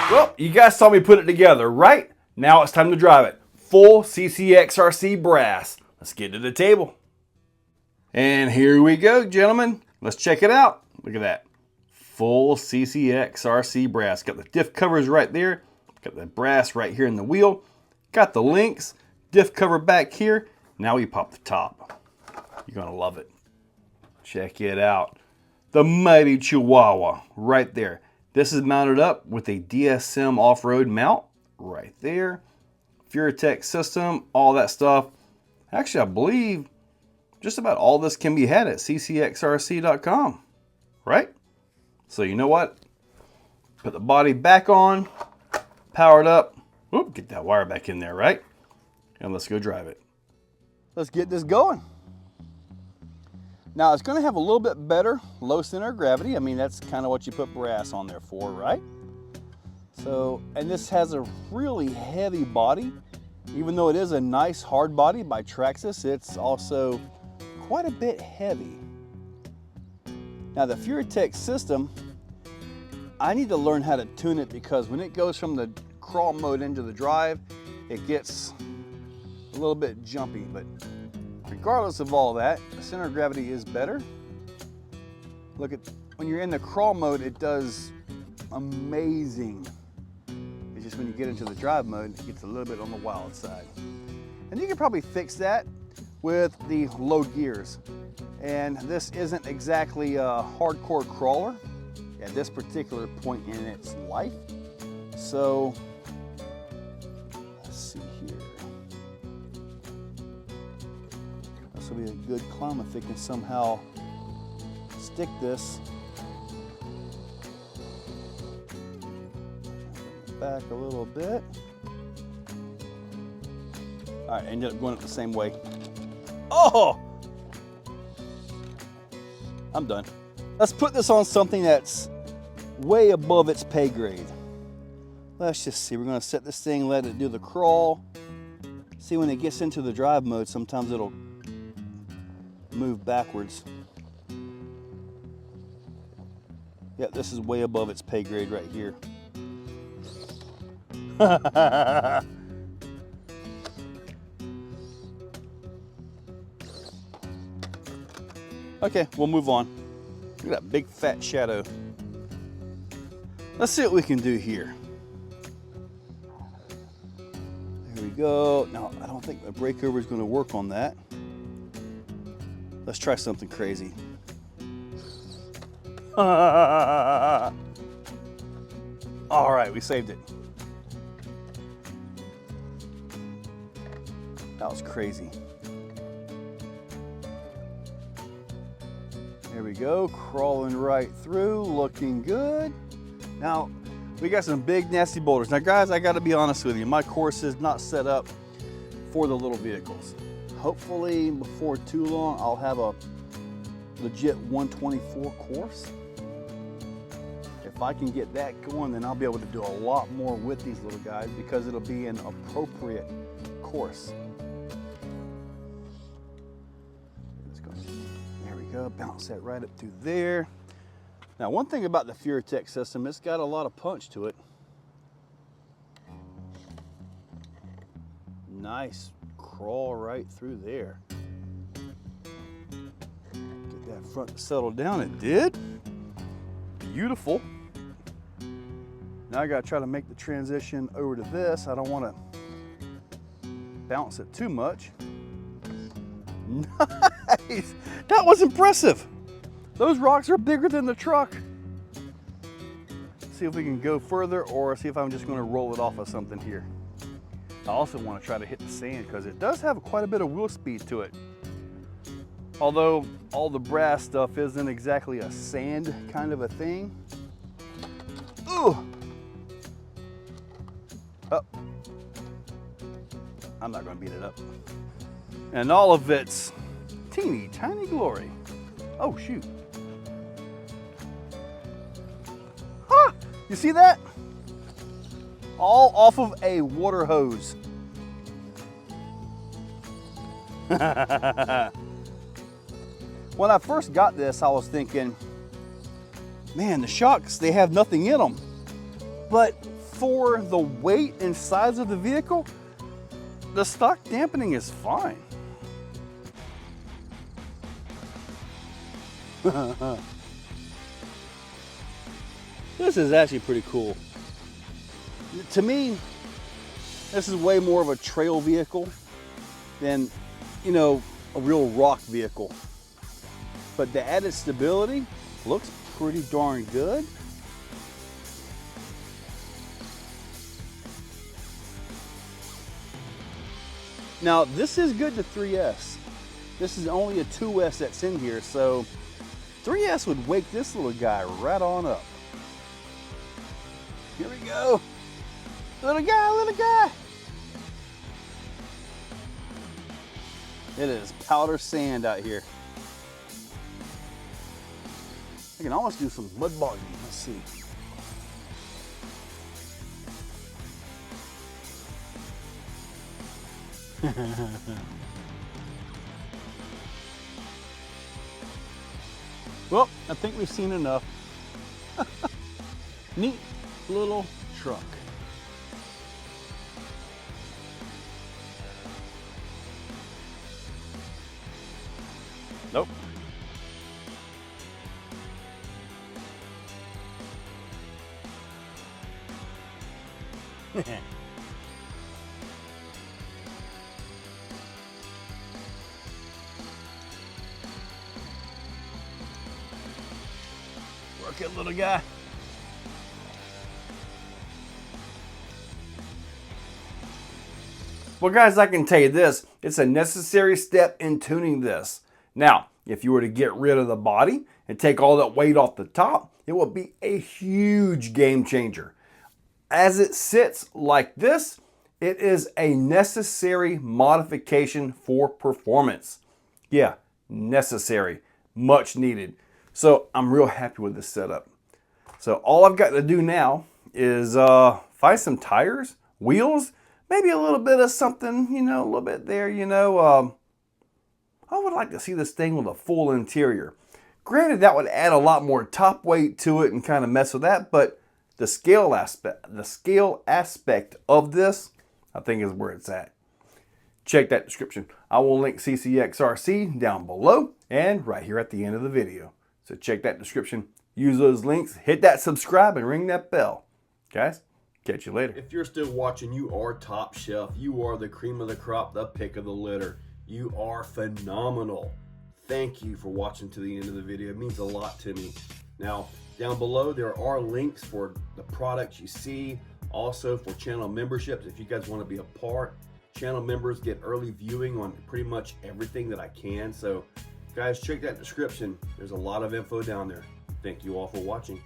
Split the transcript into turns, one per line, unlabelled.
Well, you guys saw me put it together, right? Now it's time to drive it. Full CCXRC brass. Let's get to the table. And here we go, gentlemen. Let's check it out. Look at that. Full CCXRC brass. Got the diff covers right there. Got the brass right here in the wheel. Got the links. Diff cover back here. Now we pop the top. You're gonna love it. Check it out. The mighty Chihuahua right there. This is mounted up with a DSM off-road mount right there. Furatech system, all that stuff. Actually, I believe just about all this can be had at CCXRC.com, right? So you know what? Put the body back on, powered up. Whoop, get that wire back in there, right? And let's go drive it.
Let's get this going. Now it's going to have a little bit better low center of gravity. I mean, that's kind of what you put brass on there for, right? So, and this has a really heavy body. Even though it is a nice hard body by Traxxas, it's also quite a bit heavy. Now the Furatech system, I need to learn how to tune it because when it goes from the crawl mode into the drive, it gets a little bit jumpy, but regardless of all that, the center of gravity is better. Look at, when you're in the crawl mode, it does amazing. It's just when you get into the drive mode, it gets a little bit on the wild side. And you can probably fix that with the low gears. And this isn't exactly a hardcore crawler at this particular point in its life. So, let's see here. This will be a good climb if they can somehow stick this back a little bit. All right, ended up going up the same way. Oh! I'm done. Let's put this on something that's way above its pay grade. Let's just see. We're going to set this thing, let it do the crawl. See, when it gets into the drive mode, sometimes it'll move backwards. Yeah, this is way above its pay grade right here. Okay, we'll move on. Look at that big fat shadow. Let's see what we can do here. There we go. Now, I don't think the breakover is going to work on that. Let's try something crazy. All right, we saved it. That was crazy. There we go, crawling right through, looking good. Now, we got some big nasty boulders. Now guys, I gotta be honest with you, my course is not set up for the little vehicles. Hopefully before too long, I'll have a legit 124 course. If I can get that going, then I'll be able to do a lot more with these little guys because it'll be an appropriate course. Bounce that right up through there. Now, one thing about the Furatech system, it's got a lot of punch to it. Nice crawl right through there. Get that front settled down. It did. Beautiful. Now I got to try to make the transition over to this. I don't want to bounce it too much. Nice. That was impressive. Those rocks are bigger than the truck. See if we can go further or see if I'm just going to roll it off of something here. I also want to try to hit the sand because it does have quite a bit of wheel speed to it. Although all the brass stuff isn't exactly a sand kind of a thing. Ooh. Oh. I'm not going to beat it up. And all of its teeny tiny glory. Oh shoot. Ah, you see that? All off of a water hose. When I first got this, I was thinking, man, the shocks, they have nothing in them. But for the weight and size of the vehicle, the stock dampening is fine. This is actually pretty cool. To me, this is way more of a trail vehicle than, you know, a real rock vehicle. But the added stability looks pretty darn good. Now, this is good to 3S. This is only a 2S that's in here, so 3S would wake this little guy right on up. Here we go. Little guy, little guy. It is powder sand out here. I can almost do some mud bogging. Let's see. Well, I think we've seen enough. Neat little truck. Nope. Work it, little guy.
Well, guys, I can tell you this, it's a necessary step in tuning this. Now, if you were to get rid of the body and take all that weight off the top, it will be a huge game changer. As it sits like this, it is a necessary modification for performance. Yeah, necessary, much needed. So I'm real happy with this setup. So all I've got to do now is find some tires, wheels, maybe a little bit of something, you know, a little bit there, you know. I would like to see this thing with a full interior. Granted, that would add a lot more top weight to it and kind of mess with that, but the scale aspect of this, I think is where it's at. Check that description. I will link CCXRC down below and right here at the end of the video. So check that description, use those links, hit that subscribe and ring that bell. Guys, catch you later.
If you're still watching, you are top shelf. You are the cream of the crop, the pick of the litter. You are phenomenal. Thank you for watching to the end of the video. It means a lot to me. Now, down below, there are links for the products you see, also for channel memberships. If you guys want to be a part, channel members get early viewing on pretty much everything that I can. So, guys, check that description. There's a lot of info down there. Thank you all for watching.